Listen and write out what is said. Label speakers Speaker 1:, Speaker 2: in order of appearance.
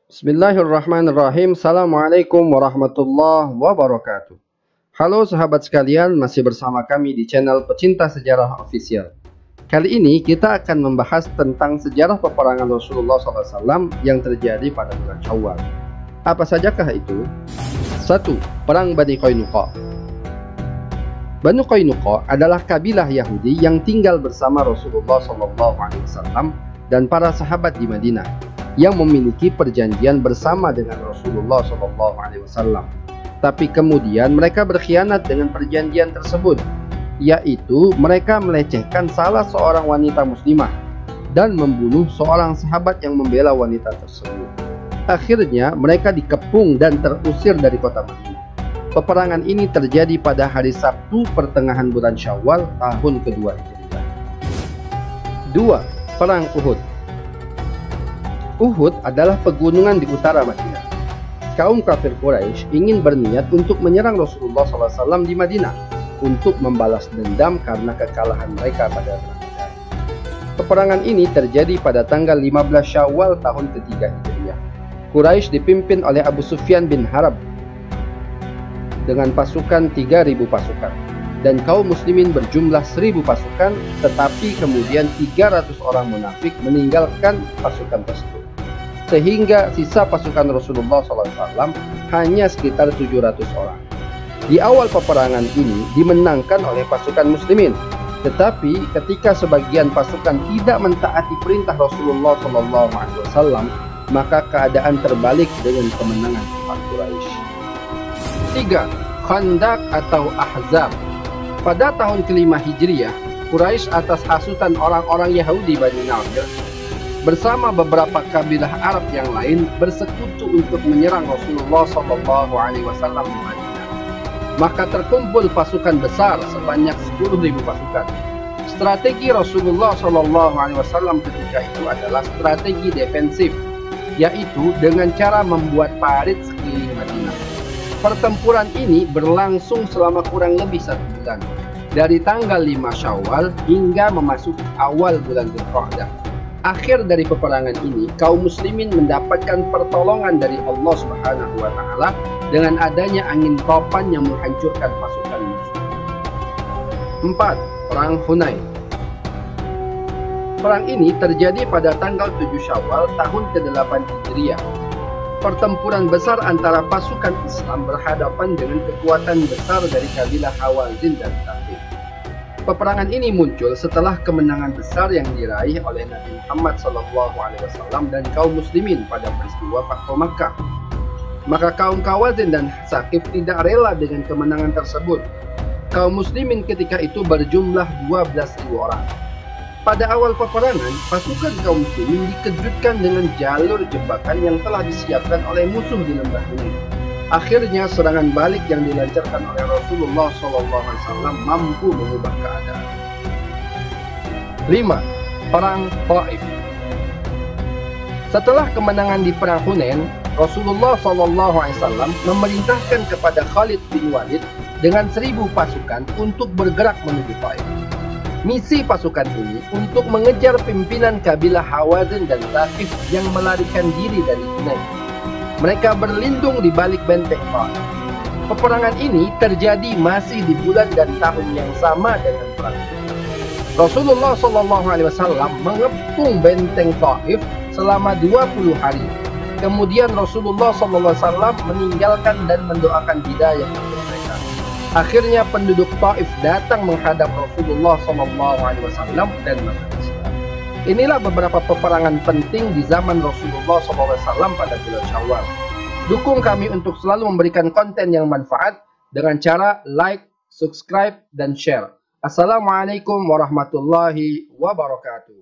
Speaker 1: Bismillahirrahmanirrahim. Assalamualaikum warahmatullahi wabarakatuh. Halo sahabat sekalian, masih bersama kami di channel Pecinta Sejarah Official. Kali ini kita akan membahas tentang sejarah peperangan Rasulullah SAW yang terjadi pada bulan Syawal. Apa sajakah itu? 1. Perang Bani Qainuqa. Banu Qainuqa adalah kabilah Yahudi yang tinggal bersama Rasulullah SAW dan para sahabat di Madinah, yang memiliki perjanjian bersama dengan Rasulullah SAW. Tapi kemudian mereka berkhianat dengan perjanjian tersebut, yaitu mereka melecehkan salah seorang wanita muslimah dan membunuh seorang sahabat yang membela wanita tersebut. Akhirnya mereka dikepung dan terusir dari kota Madinah. Peperangan ini terjadi pada hari Sabtu pertengahan bulan Syawal tahun kedua Hijriah. 2. Perang Uhud. Uhud adalah pegunungan di utara Madinah. Kaum kafir Quraisy ingin berniat untuk menyerang Rasulullah SAW di Madinah untuk membalas dendam karena kekalahan mereka pada perang Badar. Peperangan ini terjadi pada tanggal 15 Syawal tahun ketiga Hijriah. Quraisy dipimpin oleh Abu Sufyan bin Harb dengan pasukan 3.000 pasukan, dan kaum muslimin berjumlah 1.000 pasukan, tetapi kemudian 300 orang munafik meninggalkan pasukan tersebut, sehingga sisa pasukan Rasulullah SAW hanya sekitar 700 orang. Di awal peperangan ini dimenangkan oleh pasukan muslimin, tetapi ketika sebagian pasukan tidak mentaati perintah Rasulullah SAW, maka keadaan terbalik dengan kemenangan pihak Quraisy. 3. Khandaq atau Ahzab. Pada tahun kelima Hijriah, Quraisy atas hasutan orang-orang Yahudi Bani Nadir bersama beberapa kabilah Arab yang lain bersekutu untuk menyerang Rasulullah SAW di Madinah. Maka terkumpul pasukan besar sebanyak 10.000 pasukan. Strategi Rasulullah SAW ketika itu adalah strategi defensif, yaitu dengan cara membuat parit sekeliling Madinah. Pertempuran ini berlangsung selama kurang lebih 1 bulan, dari tanggal 5 Syawal hingga memasuki awal bulan Dzulqa'dah. Akhir dari peperangan ini, kaum muslimin mendapatkan pertolongan dari Allah Subhanahu wa Ta'ala dengan adanya angin topan yang menghancurkan pasukan musuh. 4. Perang Hunain. Perang ini terjadi pada tanggal 7 Syawal tahun ke-8 Hijriah. Pertempuran besar antara pasukan Islam berhadapan dengan kekuatan besar dari kabilah Hawazin dan Thaqif. Peperangan ini muncul setelah kemenangan besar yang diraih oleh Nabi Muhammad SAW dan kaum muslimin pada peristiwa Fathu Makkah. Maka kaum Hawazin dan Thaqif tidak rela dengan kemenangan tersebut. Kaum muslimin ketika itu berjumlah 12.000 orang. Pada awal peperangan, pasukan kaum muslimin dikejutkan dengan jalur jebakan yang telah disiapkan oleh musuh di lembah Hunain. Akhirnya serangan balik yang dilancarkan oleh Rasulullah SAW mampu mengubah keadaan. 5. Perang Taif. Setelah kemenangan di perang Hunain, Rasulullah SAW memerintahkan kepada Khalid bin Walid dengan 1.000 pasukan untuk bergerak menuju Taif. Misi pasukan ini untuk mengejar pimpinan kabilah Hawazin dan Thaqif yang melarikan diri dari Hunain. Mereka berlindung di balik benteng Taif. Peperangan ini terjadi masih di bulan dan tahun yang sama dengan perang ini. Rasulullah SAW mengepung benteng Taif selama 20 hari. Kemudian Rasulullah SAW meninggalkan dan mendoakan hidayah untuk mereka. Akhirnya penduduk Taif datang menghadap Rasulullah SAW dan masuk Islam. Inilah beberapa peperangan penting di zaman Rasulullah SAW pada bulan Syawal. Dukung kami untuk selalu memberikan konten yang manfaat dengan cara like, subscribe, dan share. Assalamualaikum warahmatullahi wabarakatuh.